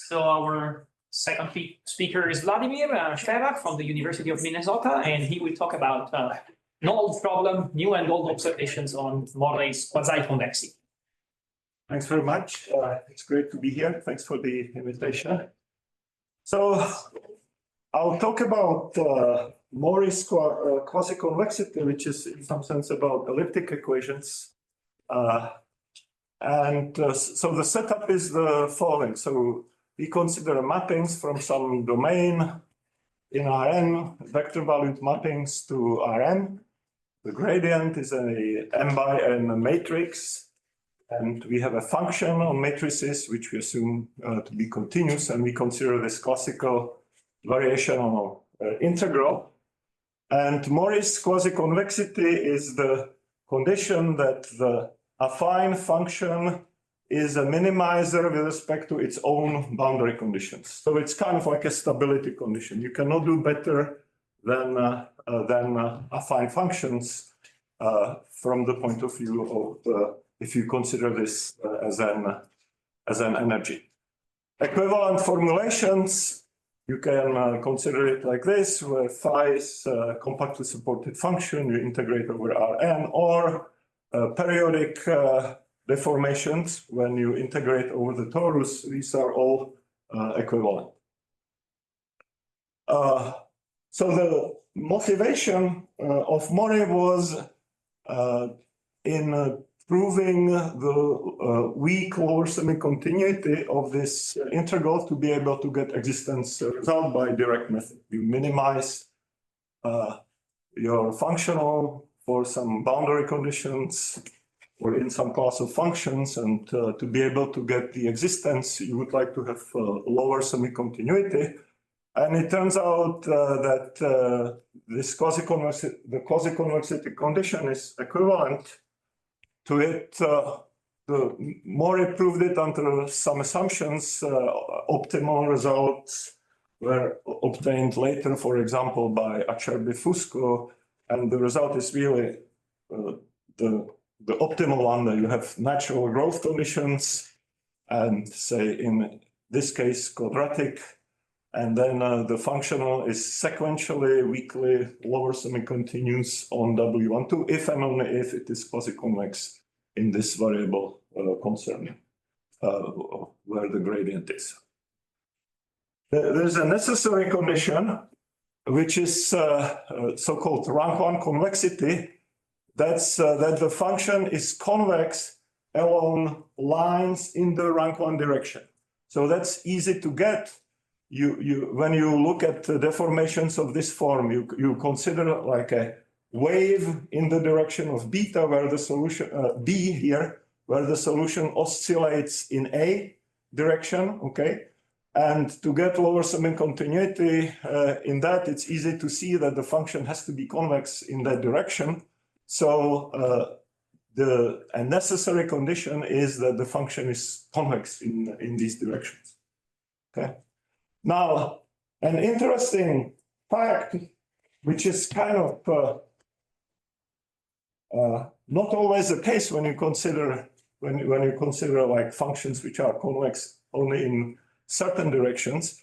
So our second speaker is Vladimir Sverak from the University of Minnesota, and he will talk about knowledge problem, new and old observations on Morrey's quasi-convexity. Thanks very much. It's great to be here. Thanks for the invitation. So I'll talk about Morrey's quasi-convexity, which is in some sense about elliptic equations. So the setup is the following. So we consider mappings from some domain in Rn, vector-valued mappings to Rn. The gradient is a m by n matrix. And we have a function on matrices, which we assume to be continuous, and we consider this classical variational integral. And Morrey's quasi-convexity is the condition that the affine function is a minimizer with respect to its own boundary conditions. So it's kind of like a stability condition. You cannot do better than affine functions from the point of view of if you consider this as an energy. Equivalent formulations, you can consider it like this, where phi is a compactly supported function, you integrate over Rn, or periodic deformations, when you integrate over the torus, these are all equivalent. So the motivation of Morrey was in proving the weak lower semi-continuity of this integral to be able to get existence result by direct method. You minimize your functional for some boundary conditions or in some class of functions, and to be able to get the existence, you would like to have lower semi-continuity. And it turns out that this quasi-convexity condition is equivalent to it. Morrey proved it under some assumptions. Optimal results were obtained later, for example, by Acerbi-Fusco, and the result is really the optimal one, that you have natural growth conditions, and say in this case quadratic, and then the functional is sequentially weakly lower semi-continuous on W12 if and only if it is quasi-convex in this variable concern where the gradient is. There's a necessary condition, which is so-called rank 1 convexity. That's that the function is convex along lines in the rank 1 direction. So that's easy to get. When you look at the deformations of this form, you consider like a wave in the direction of beta, where the solution B here, where the solution oscillates in A direction, okay? And to get lower semi-continuity in that, it's easy to see that the function has to be convex in that direction. So a necessary condition is that the function is convex in these directions, okay? Now, an interesting fact, which is kind of not always the case when you consider like functions which are convex only in certain directions,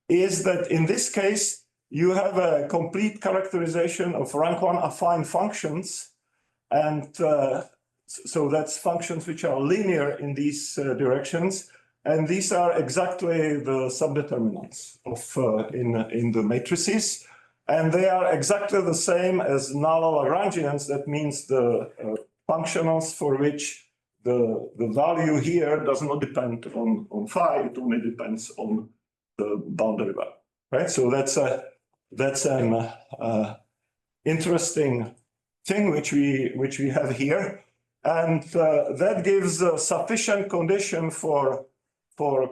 is that in this case you have a complete characterization of rank 1 affine functions, and so that's functions which are linear in these directions. And these are exactly the subdeterminants of in the matrices, and they are exactly the same as null Lagrangians. That means the functionals for which the value here does not depend on phi; it only depends on the boundary value, right? So that's an interesting thing which we have here, and that gives a sufficient condition for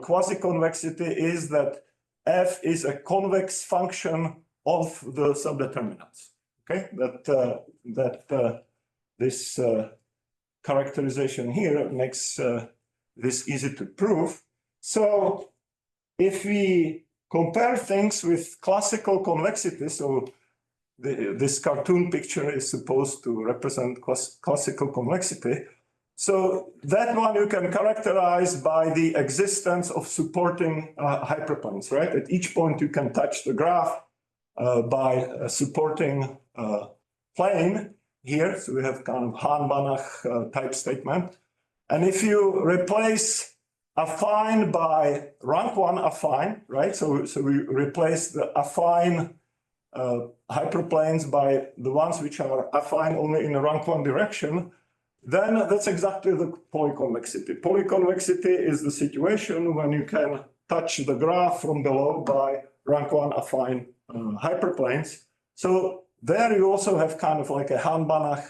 quasi-convexity is that f is a convex function of the subdeterminants. Okay, this characterization here makes this easy to prove. So if we compare things with classical convexity, so this cartoon picture is supposed to represent classical convexity. So that one you can characterize by the existence of supporting hyperplanes, right? At each point you can touch the graph by a supporting plane here. So we have kind of Hahn-Banach type statement. And if you replace affine by rank 1 affine, right? So we replace the affine hyperplanes by the ones which are affine only in the rank 1 direction, then that's exactly the polyconvexity. Polyconvexity is the situation when you can touch the graph from below by rank 1 affine hyperplanes. So there you also have kind of like a Hahn-Banach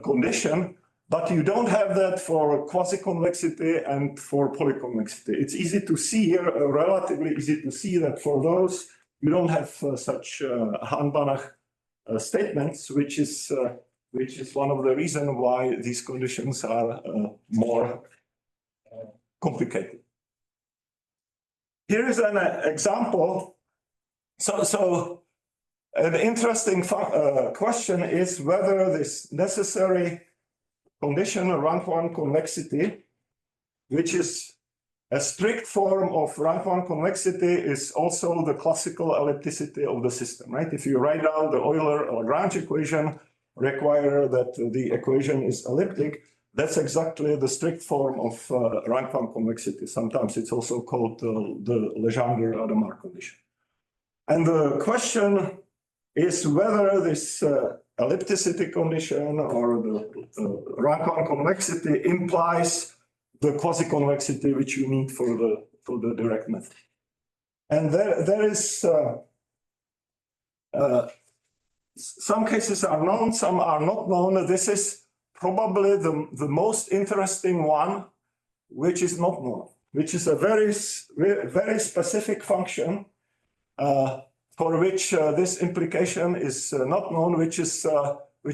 condition, but you don't have that for quasi-convexity and for polyconvexity. It's easy to see here, relatively easy to see that for those, you don't have such Hahn-Banach statements, which is one of the reasons why these conditions are more complicated. Here is an example. So an interesting question is whether this necessary condition, rank 1 convexity, which is a strict form of rank 1 convexity, is also the classical ellipticity of the system, right? If you write down the Euler-Lagrange equation, require that the equation is elliptic, that's exactly the strict form of rank 1 convexity. Sometimes it's also called the Legendre-Adamar condition. And the question is whether this ellipticity condition or the rank 1 convexity implies the quasi-convexity which you need for the direct method. And there is some cases are known, some are not known. This is probably the most interesting one, which is not known, which is a very specific function for which this implication is not known, which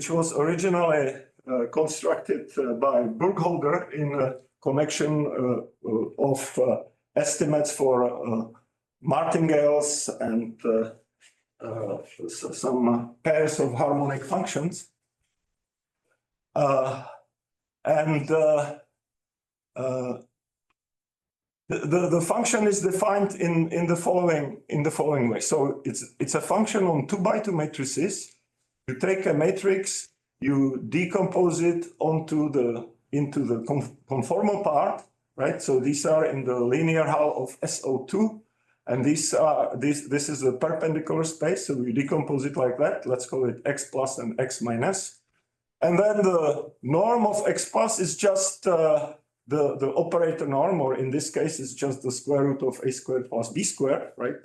was originally constructed by Burgholder in connection of estimates for martingales and some pairs of harmonic functions. The function is defined in the following way. So it's a function on 2x2 matrices. You take a matrix, you decompose it into the conformal part, right? So these are in the linear hull of SO2, and this is a perpendicular space. So we decompose it like that. Let's call it x plus and x minus, and then the norm of x plus is just the operator norm, or in this case, it's just the square root of a squared plus b squared, right?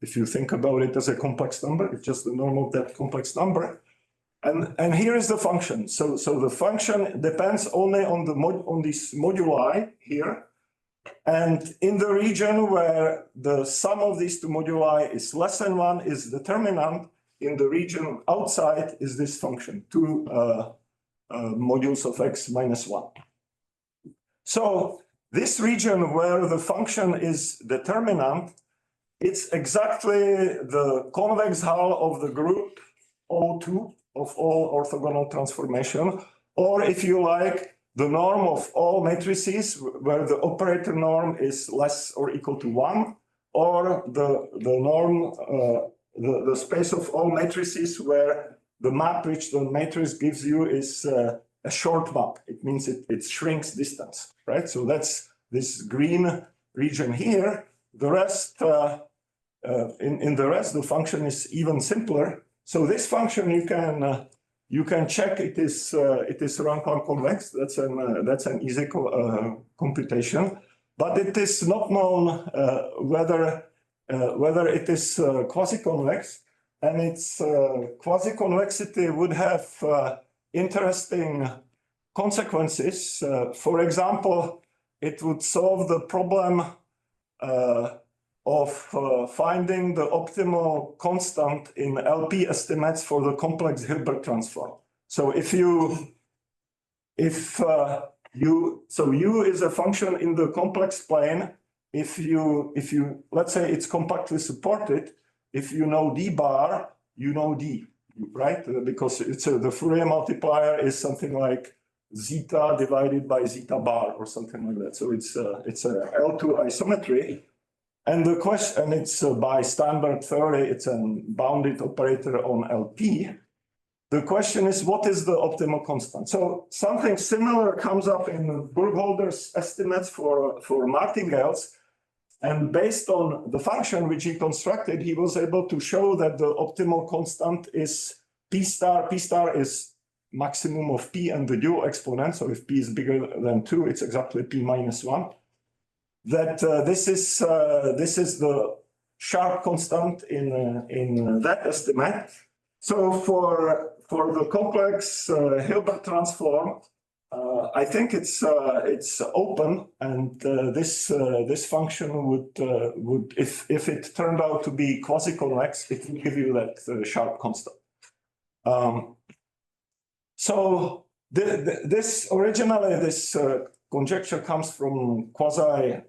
If you think about it as a complex number, it's just the norm of that complex number. And here is the function. So the function depends only on these moduli here. And in the region where the sum of these two moduli is less than 1 is determinant. In the region outside is this function, 2 modules of x minus 1. So this region where the function is determinant, it's exactly the convex hull of the group O2 of all orthogonal transformation, or if you like, the norm of all matrices where the operator norm is less or equal to 1, or the norm, the space of all matrices where the map which the matrix gives you is a short map. It means it shrinks distance, right? So that's this green region here. The rest, in the rest, the function is even simpler. So this function you can check it is rank 1 convex. That's an easy computation, but it is not known whether it is quasi-convex, and its quasi-convexity would have interesting consequences. For example, it would solve the problem of finding the optimal constant in LP estimates for the complex Hilbert transform. So U is a function in the complex plane. If you let's say it's compactly supported, if you know d bar, you know d, right? Because it's the Fourier multiplier is something like zeta divided by zeta bar or something like that. So it's a L2 isometry. And the question, it's by Steinberg theory, it's a bounded operator on LP. The question is, what is the optimal constant? So something similar comes up in Burgholder's estimates for martingales. And based on the function which he constructed, he was able to show that the optimal constant is P star. P star is maximum of P and the dual exponent. So if P is bigger than 2, it's exactly P minus 1. That this is the sharp constant in that estimate. So for the complex Hilbert transform, I think it's open, and this function would if it turned out to be quasi-convex, it would give you that sharp constant. So this originally this conjecture comes from the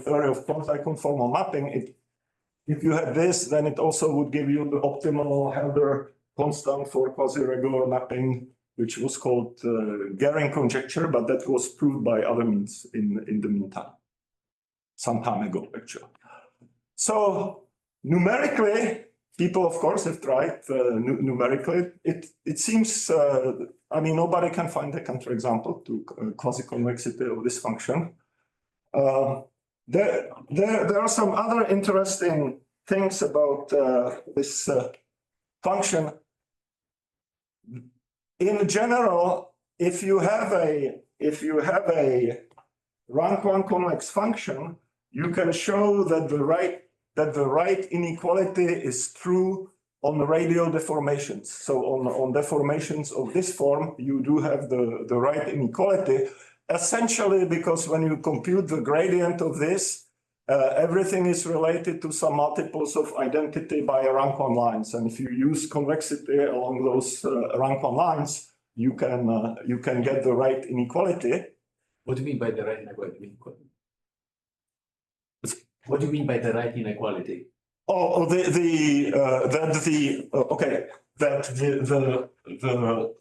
theory of quasi-conformal mapping. If you have this, then it also would give you the optimal Helder constant for quasi-regular mapping, which was called Gehring conjecture, but that was proved by other means in the meantime, some time ago, actually. So numerically, people, of course, have tried numerically. It seems, I mean, nobody can find a counterexample to quasi-convexity of this function. There are some other interesting things about this function. In general, if you have a rank 1 convex function, you can show that the right inequality is true on radial deformations. So on deformations of this form, you do have the right inequality, essentially because when you compute the gradient of this, everything is related to some multiples of identity by rank 1 lines. And if you use convexity along those rank 1 lines, you can get the right inequality. What do you mean by the right inequality? What do you mean by the right inequality? The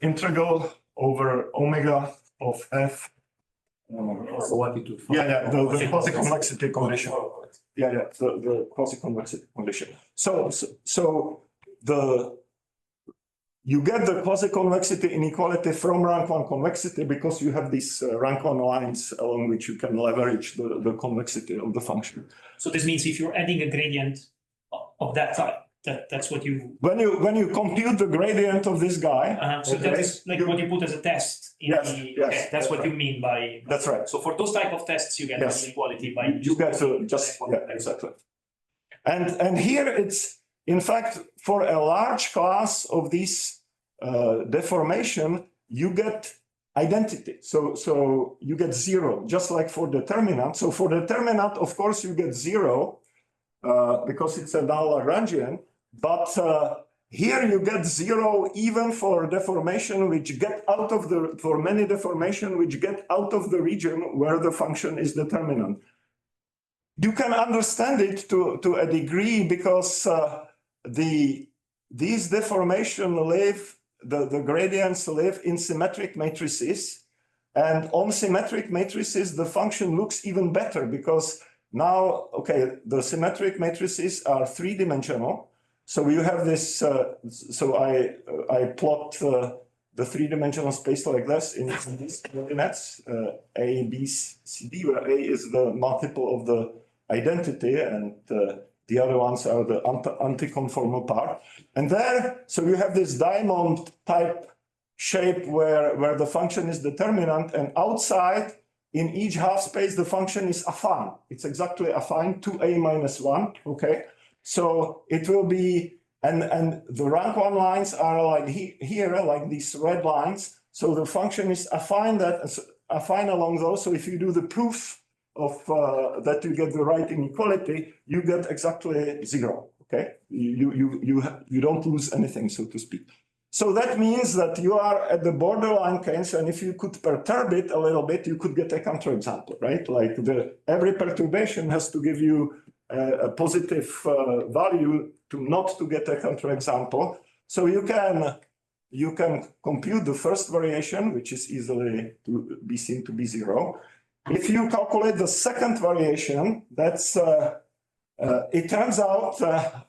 integral over omega of f. The quasi-convexity condition. The quasi-convexity condition. So you get the quasi-convexity inequality from rank 1 convexity because you have these rank 1 lines along which you can leverage the convexity of the function. So this means if you're adding a gradient of that type, that's what you. When you compute the gradient of this guy. So that's like what you put as a test. Yes, that's what you mean by. That's right. So for those type of tests, you get inequality by. You get to just exactly. And here it's in fact for a large class of these deformation, you get identity. So you get 0, just like for determinant. So for determinant, of course, you get 0 because it's a non-Lagrangian. But here you get 0 even for deformation which get out of for many deformation which get out of the region where the function is determinant. You can understand it to a degree because these deformation live, the gradients live in symmetric matrices, and on symmetric matrices the function looks even better because now, okay, the symmetric matrices are 3-dimensional. So you have this, so I plot the 3-dimensional space like this in these coordinates, A, B, C, D, where A is the multiple of the identity and the other ones are the anti-conformal part. And there, so you have this diamond type shape where the function is determinant, and outside in each half space, the function is affine. It's exactly affine to A minus 1, okay? So it will be, and the rank 1 lines are like here, like these red lines. So the function is affine along those. So if you do the proof of that you get the right inequality, you get exactly 0. Okay, you don't lose anything, so to speak. So that means that you are at the borderline case, and if you could perturb it a little bit, you could get a counterexample, right? Like every perturbation has to give you a positive value not to get a counterexample. So you can you can compute the first variation, which is easily to be seen to be 0. If you calculate the second variation, that's it turns out that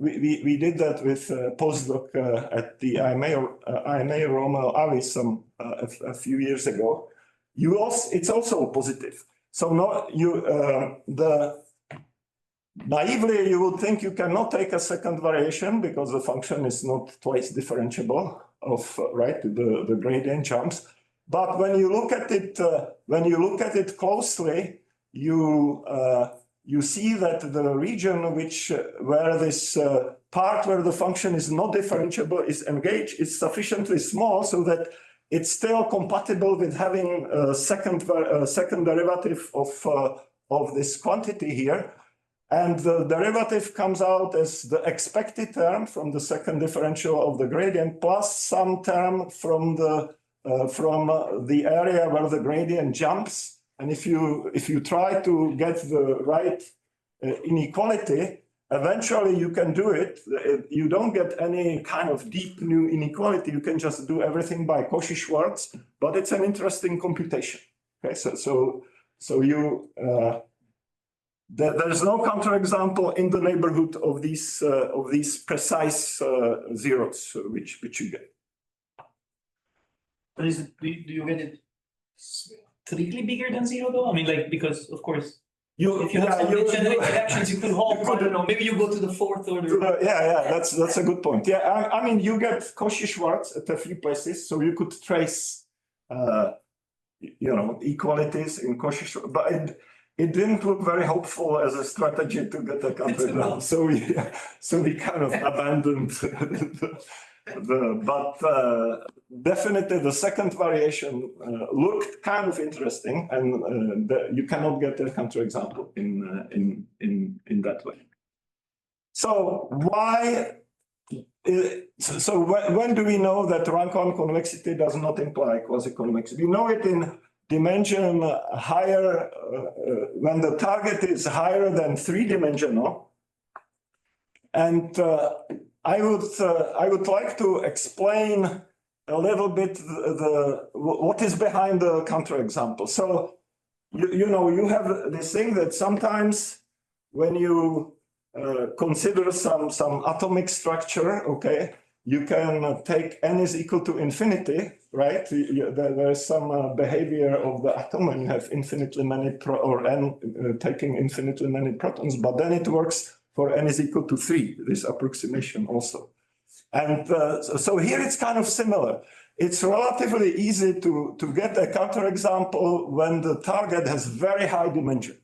we did that with postdoc at the IMA Roma Avis a few years ago. It's also positive. So naively you would think you cannot take a second variation because the function is not twice differentiable of the gradient jumps. But when you look at it closely, you see that the region where this part where the function is not differentiable is engaged is sufficiently small so that it's still compatible with having a second derivative of this quantity here. And the derivative comes out as the expected term from the second differential of the gradient plus some term from the area where the gradient jumps. And if you try to get the right inequality, eventually you can do it. You don't get any kind of deep new inequality. You can just do everything by Cauchy-Schwarz, but it's an interesting computation. Okay, so you there's no counterexample in the neighborhood of these precise zeros which you get. But do you get it strictly bigger than 0 though? I mean, like, because of course, if you have some generic reactions, you could hope, I don't know, maybe you go to the fourth order. Yeah, that's a good point. Yeah, I mean, you get Cauchy-Schwarz at a few places, so you could trace, equalities in Cauchy-Schwarz, but it didn't look very hopeful as a strategy to get a counterexample. So we kind of abandoned but definitely the second variation looked kind of interesting, and you cannot get a counterexample in that way. So when do we know that rank 1 convexity does not imply quasi-convexity? We know it in dimension higher when the target is higher than 3-dimensional, and I would like to explain a little bit what is behind the counterexample. So you have this thing that sometimes when you consider some atomic structure, okay, you can take n is equal to infinity, right? There's some behavior of the atom when you have infinitely many n taking infinitely many protons, but then it works for n is equal to 3, this approximation also. And so here it's kind of similar. It's relatively easy to get a counterexample when the target has very high dimension.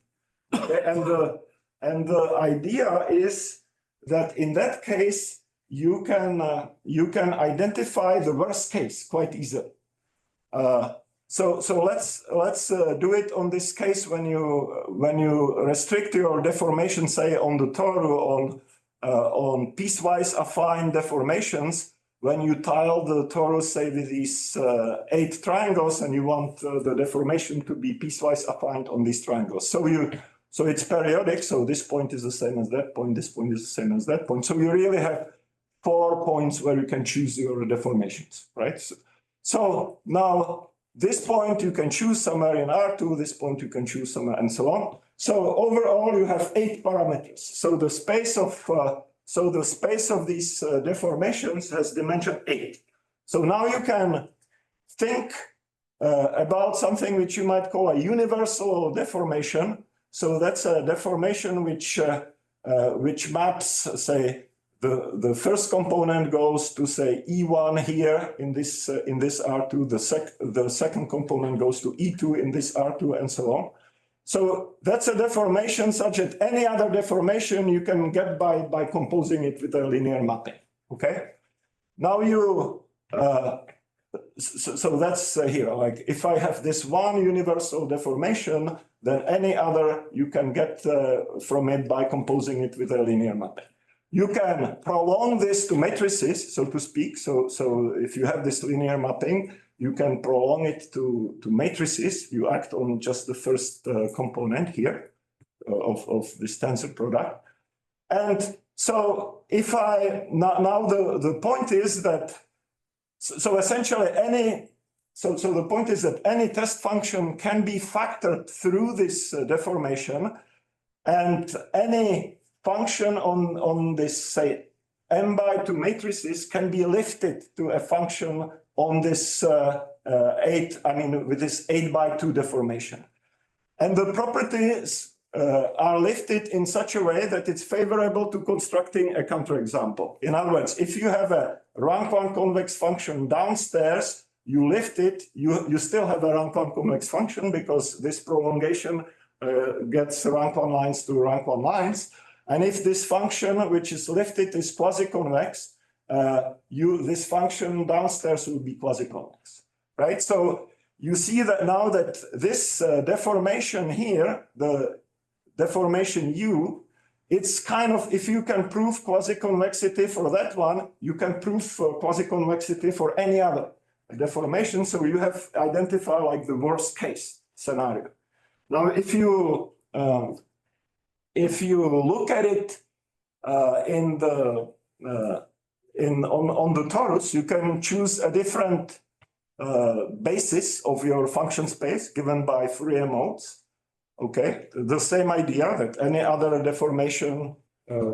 Okay? And the idea is that in that case, you can identify the worst case quite easily. So let's do it on this case when you restrict your deformation, say on the torus on piecewise affine deformations. When you tile the torus, say with these 8 triangles, and you want the deformation to be piecewise affine on these triangles. So it's periodic. So this point is the same as that point. This point is the same as that point. So you really have 4 points where you can choose your deformations, right? So now, this point you can choose somewhere in R2, this point you can choose somewhere, and so on. So overall you have 8 parameters. So the space of these deformations has dimension 8. So now you can think about something which you might call a universal deformation. So that's a deformation which maps, say, the first component goes to, say, E1 here in this R2, the second component goes to E2 in this R2, and so on. So that's a deformation such that any other deformation you can get by composing it with a linear mapping, okay? Now so that's here, like if I have this one universal deformation, then any other you can get from it by composing it with a linear mapping. You can prolong this to matrices, so to speak. So if you have this linear mapping, you can prolong it to matrices. You act on just the first component here of this tensor product. And so if I now the point is that so essentially the point is that any test function can be factored through this deformation, and any function on this, say, m by 2 matrices can be lifted to a function on this with this 8 by 2 deformation. And the properties are lifted in such a way that it's favorable to constructing a counterexample. In other words, if you have a rank 1 convex function downstairs, you lift it, you still have a rank 1 convex function because this prolongation gets rank 1 lines to rank 1 lines. And if this function, which is lifted, is quasi-convex, this function downstairs will be quasi-convex, right? So you see that now that this deformation here, the deformation U, it's kind of, if you can prove quasi-convexity for that one, you can prove quasi-convexity for any other deformation. So you have identified like the worst case scenario. Now, if you look at it on the torus, you can choose a different basis of your function space given by Fourier modes. Okay, the same idea that any other deformation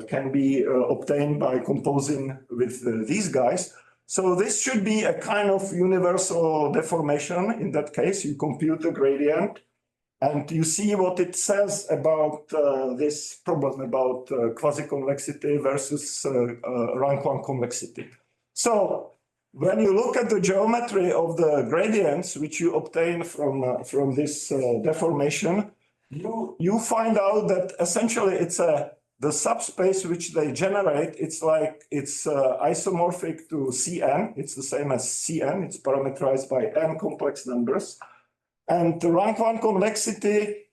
can be obtained by composing with these guys. So this should be a kind of universal deformation. In that case, you compute the gradient and you see what it says about this problem about quasi-convexity versus rank 1 convexity. So when you look at the geometry of the gradients, which you obtain from this deformation, you find out that essentially it's the subspace which they generate, it's isomorphic to Cn. It's the same as Cn. It's parameterized by n complex numbers. And the rank 1 convexity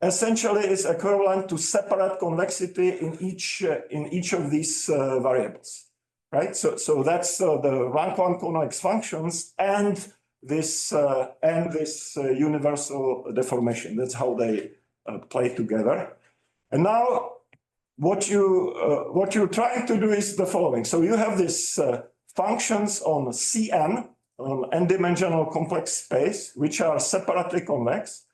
essentially is equivalent to separate convexity in each of these variables, right? So that's the rank 1 convex functions and this universal deformation. That's how they play together. And now what you're trying to do is the following. So you have these functions on Cn, on n-dimensional complex space, which are separately convex.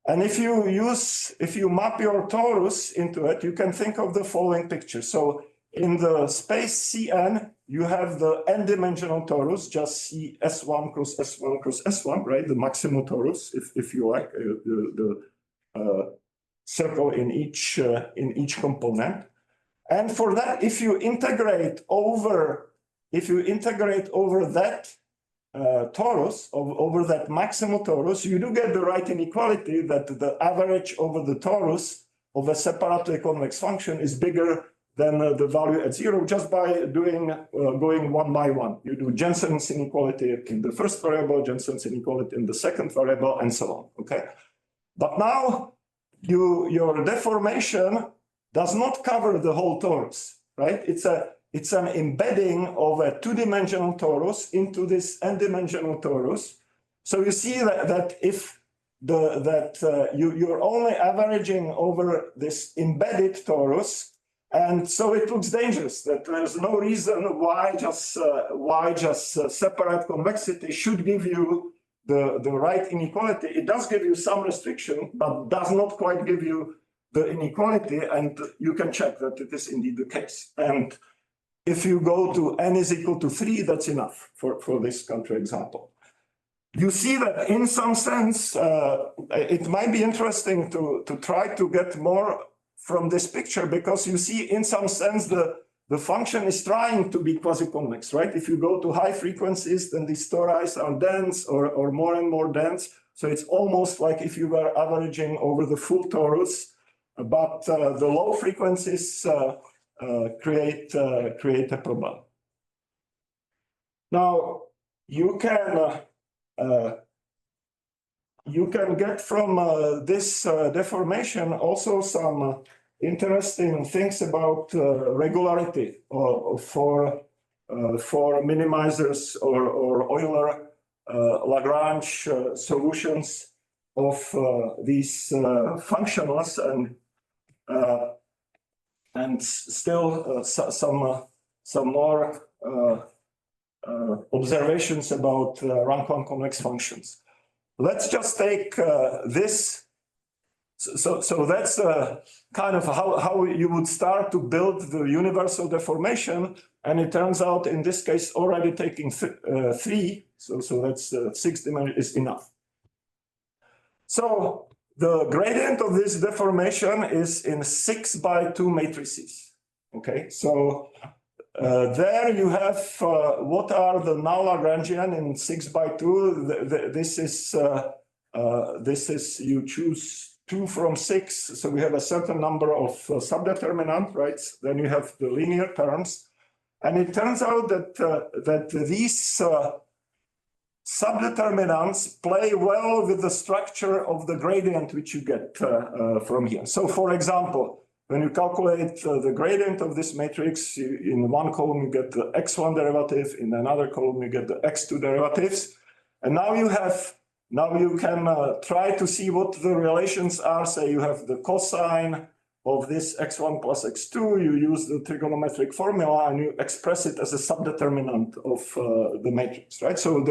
And if you map your torus into it, you can think of the following picture. So in the space Cn, you have the n-dimensional torus, just C S1 cross S1 cross S1, right? The maximal torus, if you like, the circle in each component. And for that, if you integrate over that torus, over that maximal torus, you do get the right inequality that the average over the torus of a separately convex function is bigger than the value at 0 just by going one by one. You do Jensen's inequality in the first variable, Jensen's inequality in the second variable, and so on. Okay, but now your deformation does not cover the whole torus, right? It's an embedding of a two-dimensional torus into this n-dimensional torus. So you see that if you're only averaging over this embedded torus, and so it looks dangerous that there's no reason why just separate convexity should give you the right inequality. It does give you some restriction, but does not quite give you the inequality, and you can check that it is indeed the case. And if you go to n is equal to 3, that's enough for this counterexample. You see that in some sense, it might be interesting to try to get more from this picture, because you see in some sense the function is trying to be quasi-convex, right? If you go to high frequencies, then these tori are dense or more and more dense. So it's almost like if you were averaging over the full torus, but the low frequencies create a problem. Now you can get from this deformation also some interesting things about regularity for minimizers or Euler Lagrange solutions of these functionals. and still some more observations about rank 1 convex functions. Let's just take this. So that's kind of how you would start to build the universal deformation. And it turns out in this case, already taking 3, so that's 6 dimensions is enough. So the gradient of this deformation is in 6x2 matrices. Okay, so there you have what are the null Lagrangian in 6x2. This is you choose 2 from 6, so we have a certain number of subdeterminant, right? Then you have the linear terms, and it turns out that these subdeterminants play well with the structure of the gradient which you get from here. So, for example, when you calculate the gradient of this matrix, in one column you get the x1 derivative, in another column you get the x2 derivatives, and now you can try to see what the relations are. Say you have the cosine of this x1 plus x2, you use the trigonometric formula and you express it as a subdeterminant of the matrix, right? So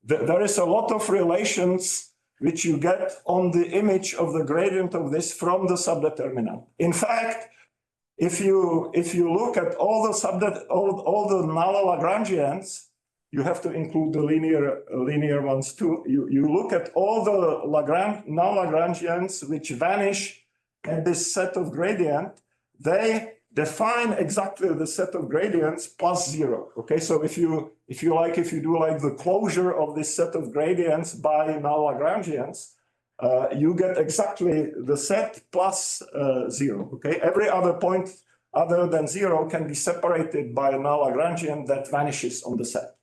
there is a lot of relations which you get on the image of the gradient of this from the subdeterminant. In fact, if you look at all the null Lagrangians, you have to include the linear ones too. You look at all the null Lagrangians which vanish at this set of gradient, they define exactly the set of gradients plus 0. Okay, so if you do like the closure of this set of gradients by null Lagrangians, you get exactly the set plus 0. Okay, every other point other than 0 can be separated by a null Lagrangian that vanishes on the set.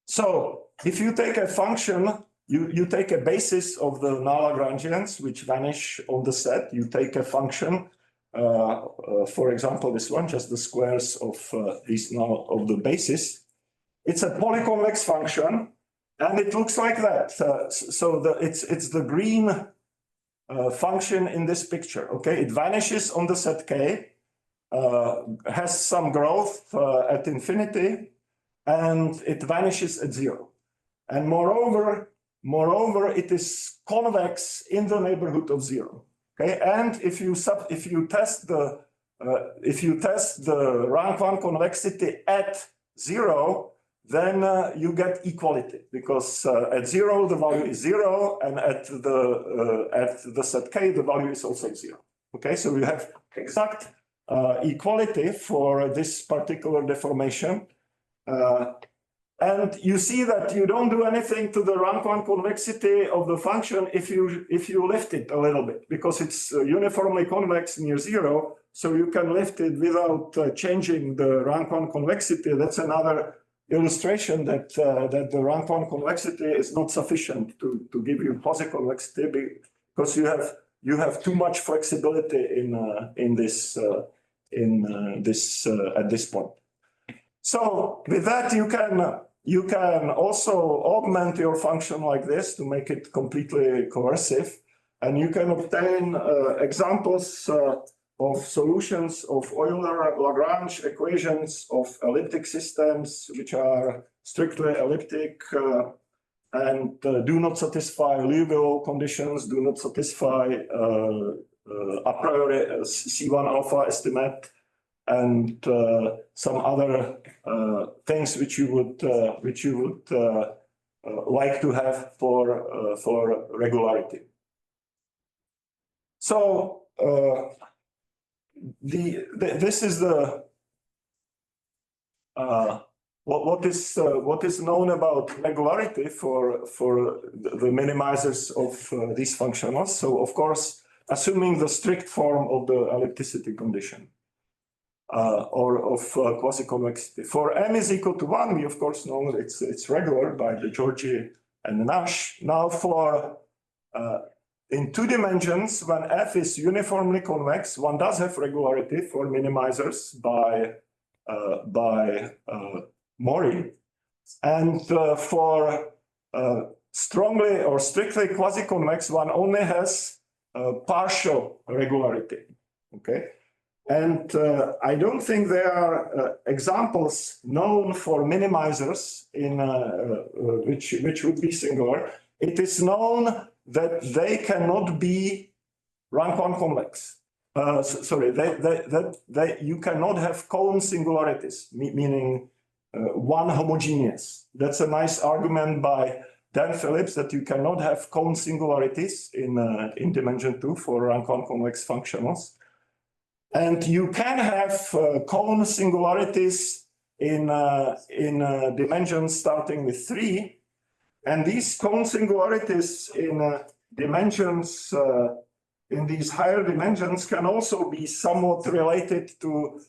So if you take a function, you take a basis of the null Lagrangians which vanish on the set. You take a function, for example, this one, just the squares of these null of the basis. It's a polyconvex function, and it looks like that. It's the green function in this picture. Okay, it vanishes on the set K, has some growth at infinity, and it vanishes at 0. And moreover, it is convex in the neighborhood of 0. Okay, and if you test the rank 1 convexity at 0, then you get equality, because at 0 the value is 0, and at the set K the value is also 0. Okay, so you have exact equality for this particular deformation. And you see that you don't do anything to the rank 1 convexity of the function if you lift it a little bit, because it's uniformly convex near 0, so you can lift it without changing the rank 1 convexity. That's another illustration that the rank 1 convexity is not sufficient to give you quasi-convexity, because you have too much flexibility in this at this point. So with that, you can also augment your function like this to make it completely coercive, and you can obtain examples of solutions of Euler-Lagrange equations of elliptic systems which are strictly elliptic and do not satisfy Liouville conditions, do not satisfy a priori C1 alpha estimate, and some other things which you would like to have for regularity. So this is the what is known about regularity for the minimizers of these functionals. So of course, assuming the strict form of the ellipticity condition. Or of quasi-convexity. For m is equal to 1, we of course know it's regular by the Georgi and Nash. Now for in 2 dimensions, when f is uniformly convex, one does have regularity for minimizers by Morrey, and for strongly or strictly quasi-convex, one only has partial regularity. Okay. And I don't think there are examples known for minimizers in which would be singular. It is known that they cannot be rank 1 convex. Sorry, you cannot have cone singularities, meaning one homogeneous. That's a nice argument by Dan Phillips that you cannot have cone singularities in dimension 2 for rank 1 convex functionals. And you can have cone singularities in dimensions starting with 3. And these cone singularities in dimensions, in these higher dimensions, can also be somewhat related to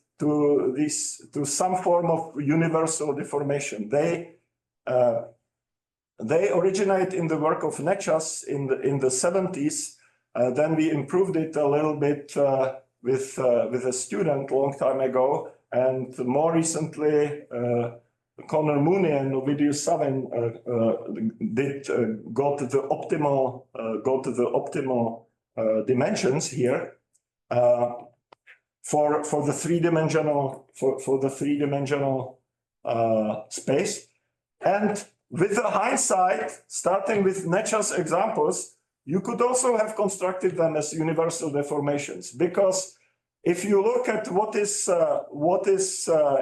some form of universal deformation. They originate in the work of Nečas in the 70s. Then we improved it a little bit with a student a long time ago, and more recently, Connor Mooney and Ovidius Savin got to the optimal dimensions here for the three-dimensional space. And with the hindsight, starting with Nečas examples, you could also have constructed them as universal deformations, because if you look at what is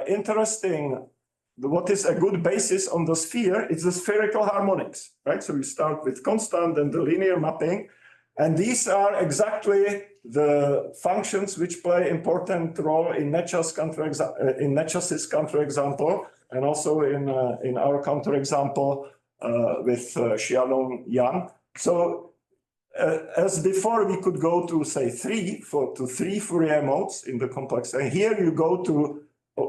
interesting, what is a good basis on the sphere, it's the spherical harmonics, right? So you start with constant and the linear mapping, and these are exactly the functions which play important role in Nečas's counterexample, and also in our counterexample with Xiaolong Yang. So as before, we could go to say three Fourier modes in the complex, and here you go to,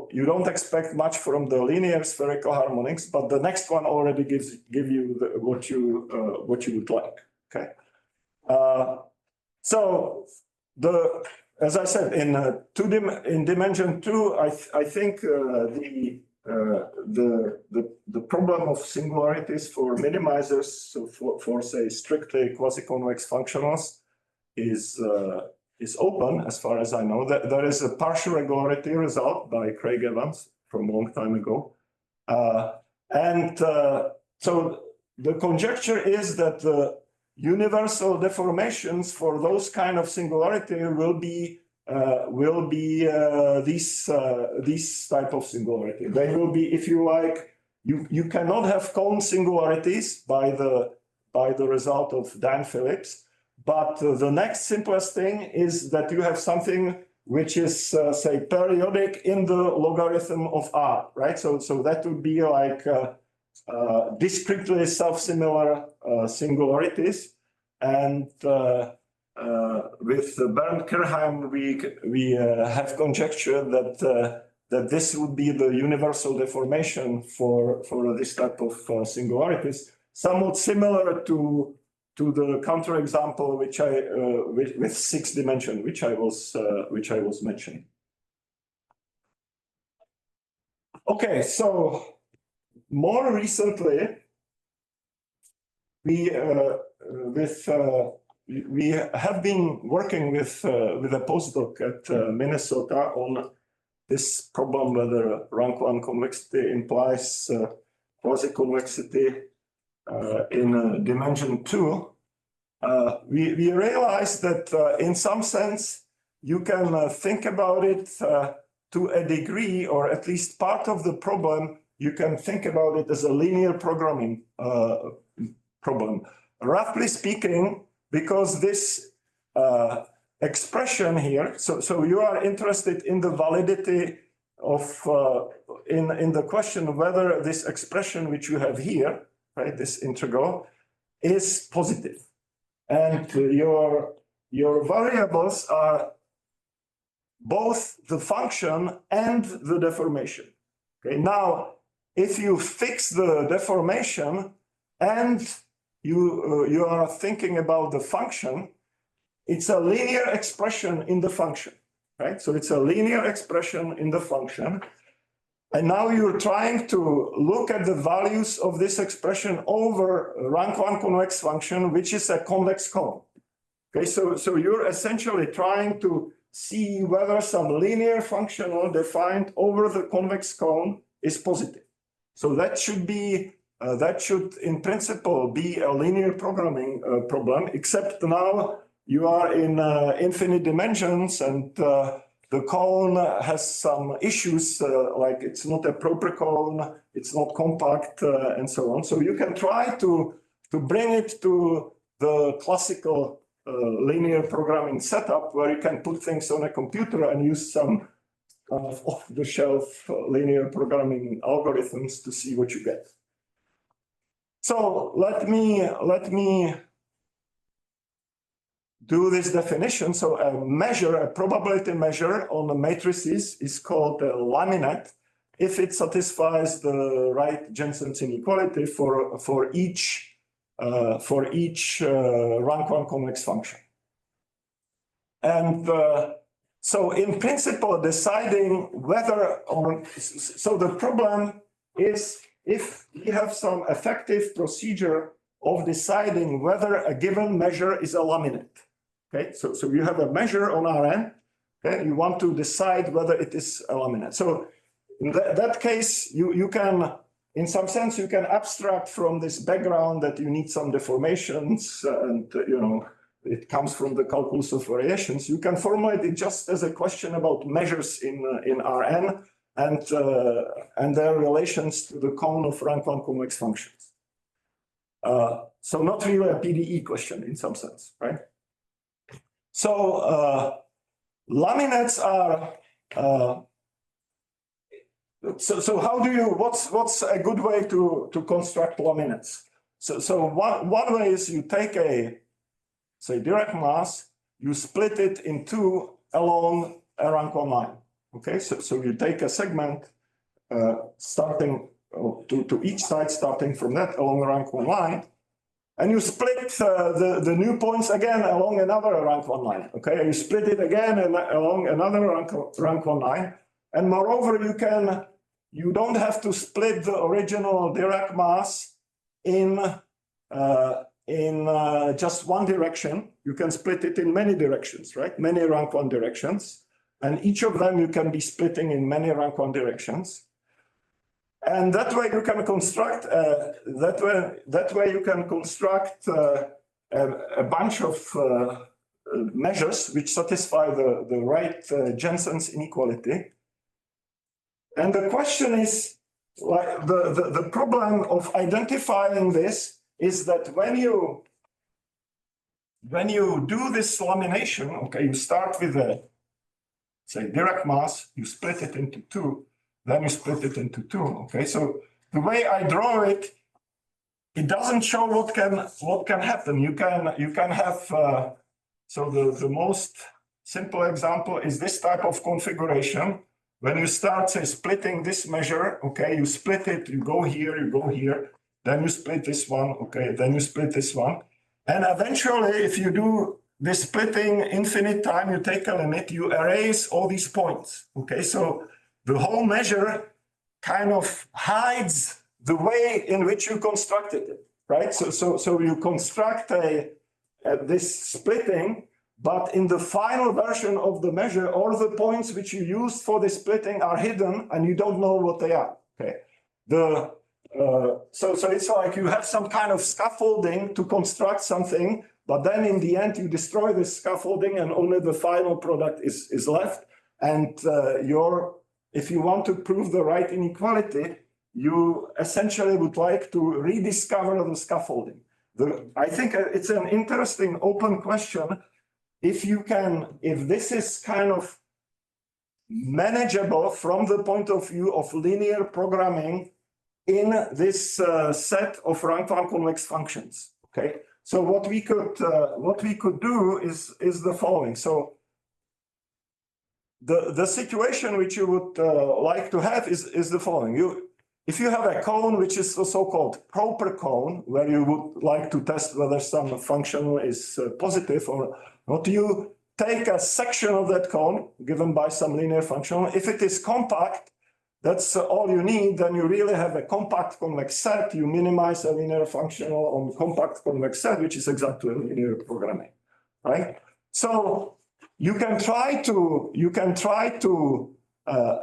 you don't expect much from the linear spherical harmonics, but the next one already give you what you would like. Okay, so as I said, in dimension 2, I think the problem of singularities for minimizers, so for say strictly quasi-convex functionals, is open as far as I know. There is a partial regularity result by Craig Evans from a long time ago, so the conjecture is that the universal deformations for those kind of singularity will be this type of singularity. They will be, if you like, you cannot have cone singularities by the result of Dan Phillips, but the next simplest thing is that you have something which is say periodic in the logarithm of R, right? So that would be like discretely self-similar singularities, and with Bernd Kerheim, we have conjectured that this would be the universal deformation for this type of singularities, somewhat similar to the counterexample which with 6 dimension, which I was mentioning. Okay, so more recently, we have been working with a postdoc at Minnesota on this problem whether rank 1 convexity implies quasi-convexity in dimension 2. We realized that in some sense you can think about it to a degree, or at least part of the problem, you can think about it as a linear programming problem. Roughly speaking, because this expression here, so you are interested in the validity of, in the question whether this expression which you have here, right, this integral, is positive. And your variables are both the function and the deformation. Okay, now, if you fix the deformation and you are thinking about the function, it's a linear expression in the function, right? So it's a linear expression in the function. And now you're trying to look at the values of this expression over rank 1 convex function, which is a convex cone. Okay, so you're essentially trying to see whether some linear functional defined over the convex cone is positive. So that should be, in principle be a linear programming problem, except now you are in infinite dimensions and the cone has some issues, like it's not a proper cone, it's not compact, and so on. So you can try to bring it to the classical linear programming setup where you can put things on a computer and use some off-the-shelf linear programming algorithms to see what you get. So let me do this definition. So a probability measure on the matrices is called a laminate if it satisfies the right Jensen's inequality for each rank 1 convex function. And so in principle, deciding whether or so the problem is if we have some effective procedure of deciding whether a given measure is a laminate. Okay, so you have a measure on Rn, okay, you want to decide whether it is a laminate. So in that case, you can, in some sense, you can abstract from this background that you need some deformations and, it comes from the calculus of variations. You can formulate it just as a question about measures in Rn and their relations to the cone of rank 1 convex functions. So not really a PDE question in some sense, right? So laminates are, so how do you, what's a good way to construct laminates? So one way is you take a, say, direct mass, you split it in two along a rank 1 line. Okay, so you take a segment starting to each side, starting from that along a rank 1 line, and you split the new points again along another rank 1 line. Okay, you split it again and along another rank 1 line, and moreover, you don't have to split the original Dirac mass in just one direction. You can split it in many directions, right? Many rank 1 directions, and each of them you can be splitting in many rank 1 directions. And that way you can construct a bunch of measures which satisfy the right Jensen's inequality. And the question is, like, the problem of identifying this is that when you do this lamination, okay, you start with a, say, Dirac mass, you split it into two, then you split it into two. Okay, so the way I draw it, it doesn't show what can happen. You can have so the most simple example is this type of configuration. When you start, say, splitting this measure, okay, you split it, you go here, then you split this one, okay, then you split this one, and eventually, if you do this splitting infinite time, you take a limit, you erase all these points. Okay, so the whole measure kind of hides the way in which you constructed it, right? So you construct this splitting, but in the final version of the measure, all the points which you used for the splitting are hidden, and you don't know what they are. Okay, so it's like you have some kind of scaffolding to construct something, but then in the end you destroy this scaffolding, and only the final product is left. And if you want to prove the right inequality, you essentially would like to rediscover the scaffolding. I think it's an interesting open question. If this is kind of manageable from the point of view of linear programming in this set of rank 1 convex functions. Okay, so what we could do is the following. So the situation which you would like to have is the following. If you have a cone which is the so-called proper cone, where you would like to test whether some function is positive or not, you take a section of that cone given by some linear function. If it is compact, that's all you need. Then you really have a compact convex set. You minimize a linear functional on compact convex set, which is exactly linear programming, right? So you can try to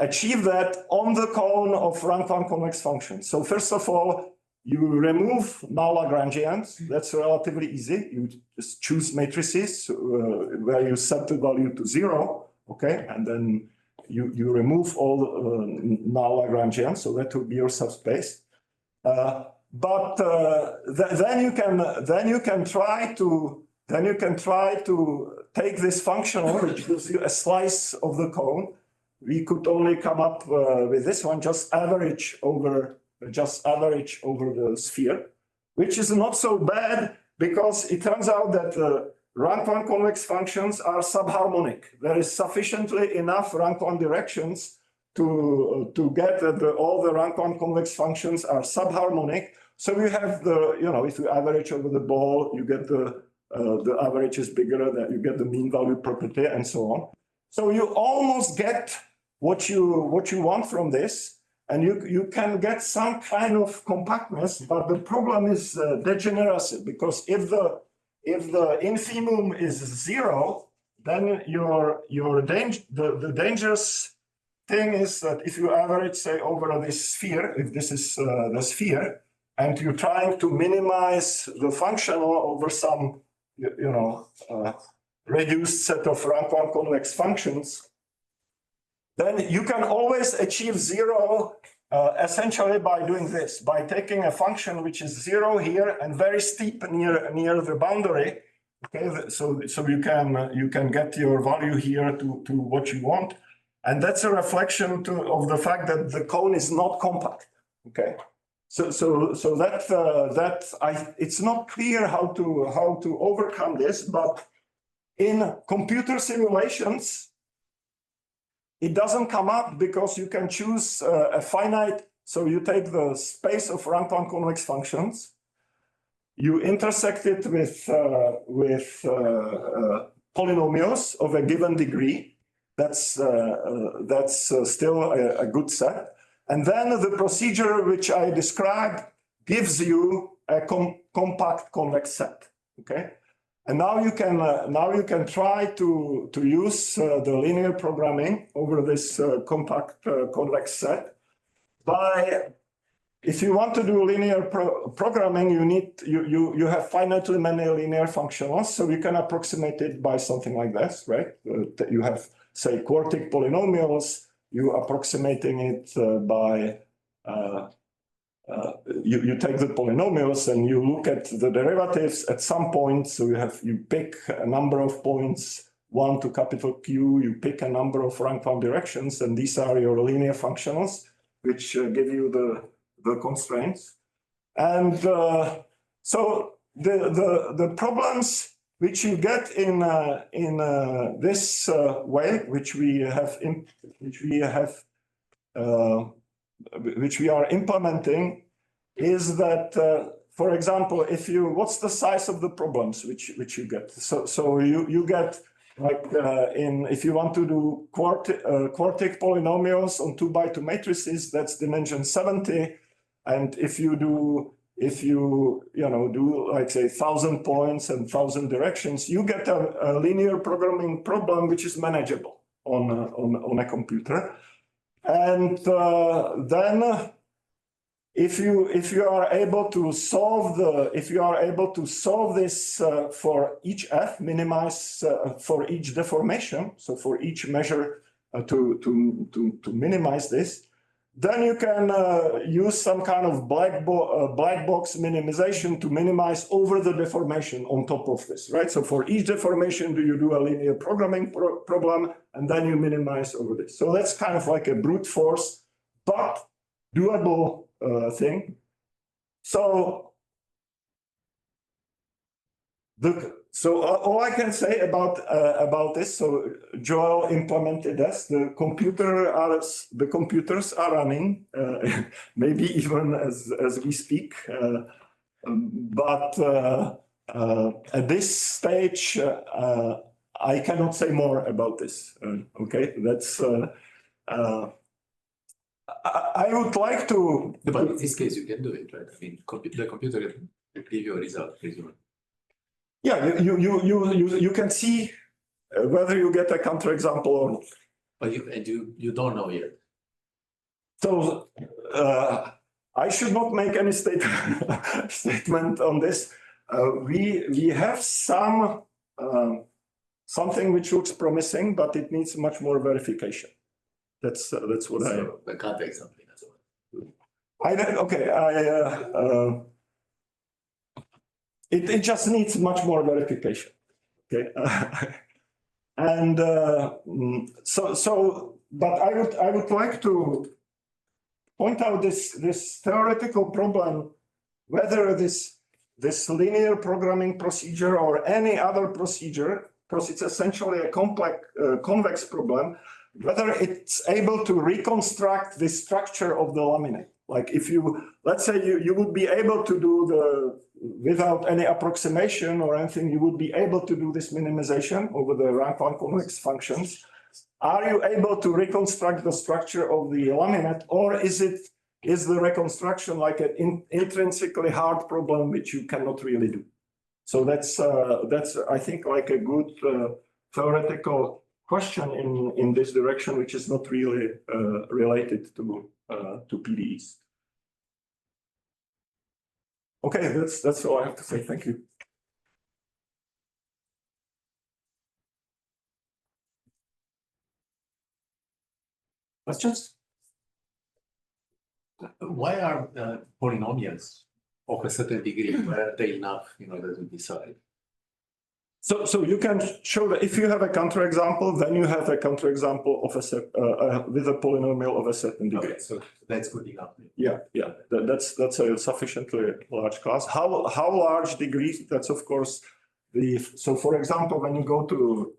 achieve that on the cone of rank 1 convex functions. So first of all, you remove null Lagrangians. That's relatively easy. You just choose matrices where you set the value to 0, okay, and then you remove all null Lagrangians. So that will be your subspace. But then you can try to take this functional, which gives you a slice of the cone. We could only come up with this one, just average over the sphere, which is not so bad because it turns out that rank 1 convex functions are subharmonic. There is sufficiently enough rank 1 directions to get that all the rank 1 convex functions are subharmonic. So you have if you average over the ball, you get the average is bigger, that you get the mean value property and so on. So you almost get what you want from this. And you can get some kind of compactness, but the problem is degeneracy, because if the infimum is 0, then the dangerous thing is that if you average, say, over this sphere, if this is the sphere, and you're trying to minimize the functional over some reduced set of rank 1 convex functions, then you can always achieve 0 essentially by doing this, by taking a function which is 0 here and very steep near the boundary. Okay, so you can get your value here to what you want, and that's a reflection of the fact that the cone is not compact. Okay, so it's not clear how to overcome this, but in computer simulations, it doesn't come up because you can choose a finite. So you take the space of rank 1 convex functions, you intersect it with polynomials of a given degree. That's still a good set. And then the procedure which I described gives you a compact convex set. Okay. And now you can try to use the linear programming over this compact convex set. If you want to do linear programming, you have finitely many linear functionals, so you can approximate it by something like this, right? You have, say, quartic polynomials. You approximating it by you take the polynomials and you look at the derivatives at some point. So you pick a number of points, 1 to capital Q, you pick a number of rank 1 directions, and these are your linear functionals, which give you the constraints. And so the problems which you get in this way, which we are implementing, is that, for example, what's the size of the problems which you get? So you get, like, if you want to do quartic polynomials on 2x2 matrices, that's dimension 70. And if you do like, say, 1,000 points and 1,000 directions, you get a linear programming problem which is manageable on a computer. And then if you are able to solve this for each f, minimize for each deformation, so for each measure to minimize this, then you can use some kind of black box minimization to minimize over the deformation on top of this, right? So for each deformation, you do a linear programming problem, and then you minimize over this. So that's kind of like a brute force, but doable thing. So all I can say about this, so Joel implemented this. The computers are running, maybe even as we speak. But at this stage, I cannot say more about this. Okay, that's. I would like to. But in this case, you can do it, right? I mean, the computer can give you a result, presumably. Yeah, you can see whether you get a counterexample or not. But you don't know yet. So I should not make any statement on this. We have something which looks promising, but it needs much more verification. That's what So the counterexample as well. It just needs much more verification. Okay. And but I would like to point out this theoretical problem, whether this linear programming procedure or any other procedure, because it's essentially a complex convex problem, whether it's able to reconstruct the structure of the laminate. Like if let's say you would be able to do without any approximation or anything, you would be able to do this minimization over the rank 1 convex functions. Are you able to reconstruct the structure of the laminate, or is the reconstruction like an intrinsically hard problem which you cannot really do? So that's I think like a good theoretical question in this direction, which is not really related to PDEs. Okay, that's all I have to say. Thank you. Questions? Why are polynomials of a certain degree? Why are they enough in order to decide? So you can show that if you have a counterexample, then you have a counterexample of with a polynomial of a certain degree. Okay, so that's good enough. Yeah. That's a sufficiently large class. How large degrees? That's of course so for example, when you go to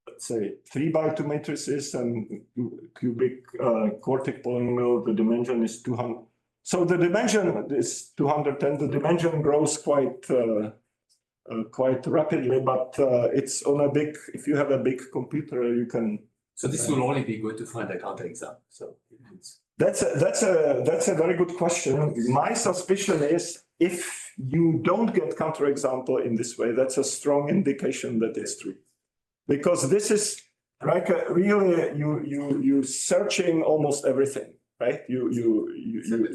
let's say 3x2 matrices and cubic quartic polynomial, the dimension is 200. So the dimension is 210. The dimension grows quite rapidly, but it's on a big. If you have a big computer, you can. So this will only be good to find a counterexample. So that's a very good question. My suspicion is if you don't get counterexample in this way, that's a strong indication that it's true, because this is like really you searching almost everything, right? You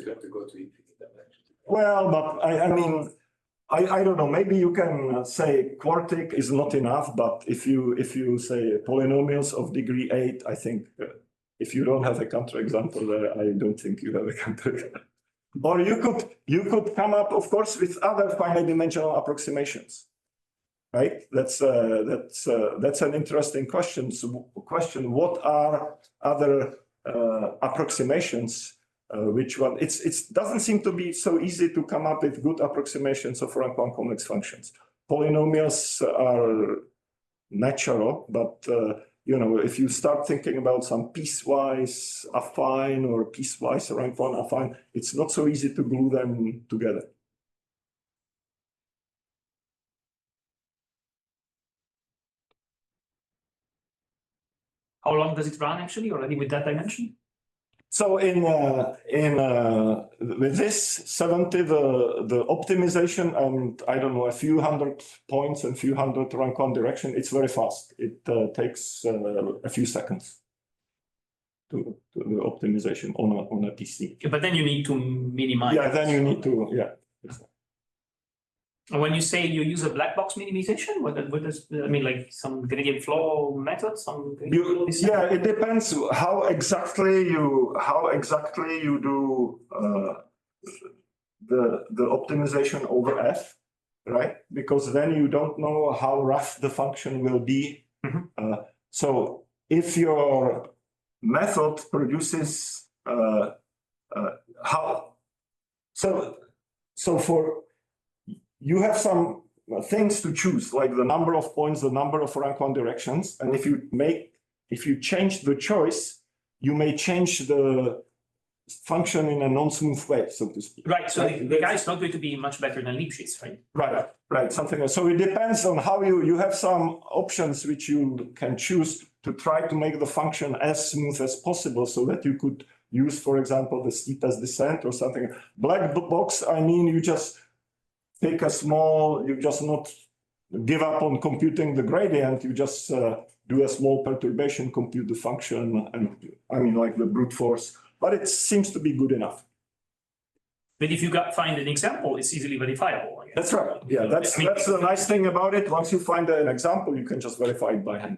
have to go to infinite dimension. Well, but I mean. I don't know, maybe you can say quartic is not enough, but if you say polynomials of degree 8, I think if you don't have a counterexample there, I don't think you have a counterexample. Or you could come up, of course, with other finite dimensional approximations, right? That's an interesting question. So, what are other approximations? Which one? It doesn't seem to be so easy to come up with good approximations of rank 1 convex functions. Polynomials are natural, but if you start thinking about some piecewise affine or piecewise rank 1 affine, it's not so easy to glue them together. How long does it run actually already with that dimension? So with this 70, the optimization and I don't know, a few hundred points and few hundred rank 1 direction, it's very fast. It takes a few seconds to the optimization on a PC. Yeah, but then you need to minimize. Yeah, then you need to, yeah. And when you say you use a black box minimization, what does I mean? Like some gradient flow method, Yeah, it depends how exactly you do the optimization over f, right? Because then you don't know how rough the function will be. Mm-hmm. So if your method produces you have some things to choose, like the number of points, the number of rank 1 directions, and if you change the choice, you may change the function in a non-smooth way, so to speak. Right. So the guy is not going to be much better than Lipschitz, right? Right. Something like, so it depends on how you have some options which you can choose to try to make the function as smooth as possible, so that you could use, for example, the steepest descent or something. Black box, I mean, you just take a small, you just not give up on computing the gradient. You just do a small perturbation, compute the function, and I mean, like the brute force. But it seems to be good enough. But if you find an example, it's easily verifiable. I guess. That's right. Yeah, that's the nice thing about it. Once you find an example, you can just verify it by hand.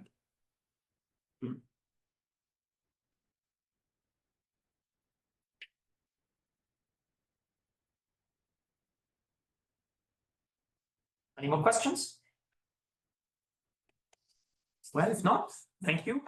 Any more questions? Well, if not, thank you.